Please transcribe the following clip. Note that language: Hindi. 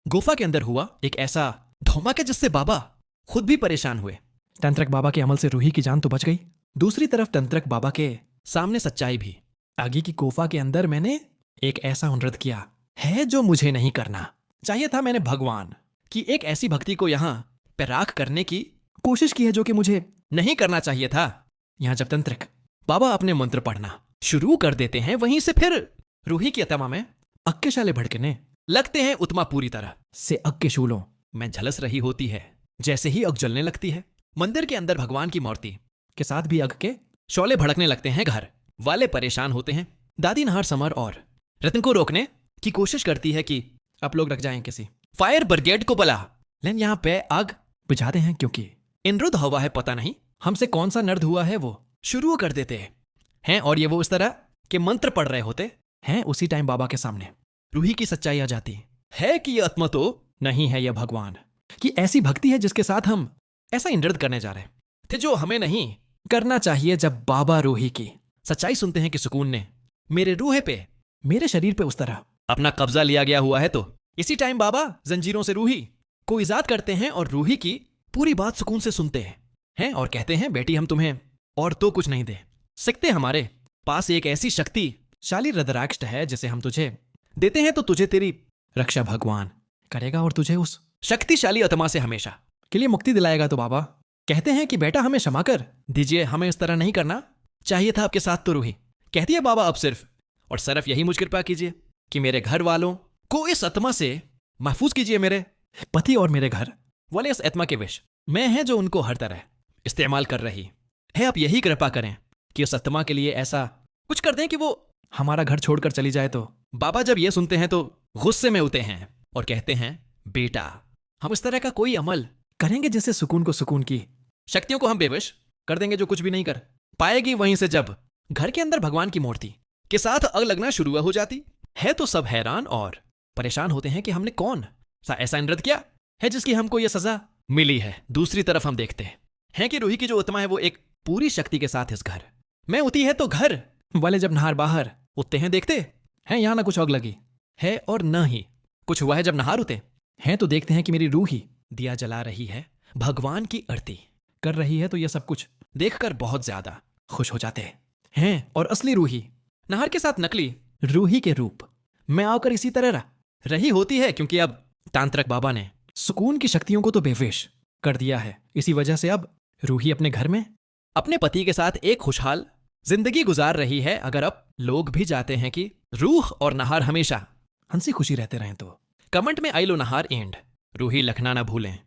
गुफा के अंदर हुआ एक ऐसा धमाका जिससे बाबा खुद भी परेशान हुए। तंत्रक बाबा के अमल से रूही की जान तो बच गई, दूसरी तरफ तंत्रक बाबा के सामने सच्चाई भी। आगे की गुफा के अंदर मैंने एक ऐसा हुनर किया है जो मुझे नहीं करना चाहिए था। मैंने भगवान की एक ऐसी भक्ति को यहाँ पैराक करने की कोशिश की है जो कि मुझे नहीं करना चाहिए था। यहाँ जब तंत्रक बाबा अपने मंत्र पढ़ना शुरू कर देते हैं, वहीं से फिर रूही की आत्मा में अक्के शाले भड़कने लगते हैं। उत्मा पूरी तरह से अग के शूलों में झलस रही होती है। जैसे ही अग जलने लगती है, मंदिर के अंदर भगवान की मूर्ति के साथ भी अग के शोले भड़कने लगते हैं। घर वाले परेशान होते हैं। दादी नहार, समर और रतन को रोकने की कोशिश करती है कि आप लोग रख जाएं किसी फायर ब्रिगेड को बुला, लेकिन यहाँ पे आग बुझाते हैं क्योंकि इनरुद्ध हवा है। पता नहीं हमसे कौन सा नर्द हुआ है, वो शुरू कर देते हैं और ये वो इस तरह के मंत्र पढ़ रहे होते हैं। उसी टाइम बाबा के सामने रूही की सच्चाई आ जाती है कि यह आत्मा तो नहीं है, यह भगवान की ऐसी भक्ति है जिसके साथ हम ऐसा इंद्रद करने जा रहे थे जो हमें नहीं करना चाहिए। जब बाबा रूही की सच्चाई सुनते हैं कि सुकून ने मेरे रूह पे, मेरे शरीर पे उस तरह अपना कब्जा लिया गया हुआ है, तो इसी टाइम बाबा जंजीरों से रूही को इजाद करते हैं और रूही की पूरी बात सुकून से सुनते हैं और कहते हैं, बेटी हम तुम्हें और तो कुछ नहीं दे सकते, हमारे पास एक ऐसी शक्तिशाली रुद्राक्ष है जिसे हम तुझे देते हैं, तो तुझे तेरी रक्षा भगवान करेगा और तुझे उस शक्तिशाली आत्मा से हमेशा के लिए मुक्ति दिलाएगा। तो बाबा कहते हैं कि बेटा हमें क्षमा कर दीजिए, हमें इस तरह नहीं करना चाहिए था आपके साथ। तो रूही कहती है, बाबा अब सिर्फ और सिर्फ यही मुझ कृपा कीजिए कि मेरे घर वालों को इस आत्मा से महफूज कीजिए। मेरे पति और मेरे घर वाले इस आत्मा के विष में हैं जो उनको हर तरह इस्तेमाल कर रही है। आप यही कृपा करें कि उस आत्मा के लिए ऐसा कुछ कर दें कि वो हमारा घर छोड़कर चली जाए। तो बाबा जब ये सुनते हैं तो गुस्से में होते हैं और कहते हैं, बेटा हम इस तरह का कोई अमल करेंगे जिससे सुकून को, सुकून की शक्तियों को हम बेवश कर देंगे जो कुछ भी नहीं कर पाएगी। वहीं से जब घर के अंदर भगवान की मूर्ति के साथ आग लगना शुरू हो जाती है तो सब हैरान और परेशान होते हैं कि हमने कौन सा ऐसा इंद्रद किया है जिसकी हमको यह सजा मिली है। दूसरी तरफ हम देखते हैं कि रूही की जो आत्मा है वो एक पूरी शक्ति के साथ इस घर में होती है। तो घर वाले जब नहार बाहर उठते हैं, देखते हैं यहाँ ना कुछ आग लगी है और न ही कुछ हुआ है। जब नहार उठते हैं तो देखते हैं कि मेरी रूही दिया जला रही है, भगवान की आरती कर रही है। तो यह सब कुछ देखकर बहुत ज्यादा खुश हो जाते हैं और असली रूही नहार के साथ नकली रूही के रूप में आकर इसी तरह रही होती है, क्योंकि अब तांत्रिक बाबा ने सुकून की शक्तियों को तो बेविश कर दिया है। इसी वजह से अब रूही अपने घर में अपने पति के साथ एक खुशहाल जिंदगी गुजार रही है। अगर अब लोग भी चाहते हैं कि रूह और नहार हमेशा हंसी खुशी रहते रहें तो कमेंट में आई लो नहार एंड रूही लखना ना भूलें।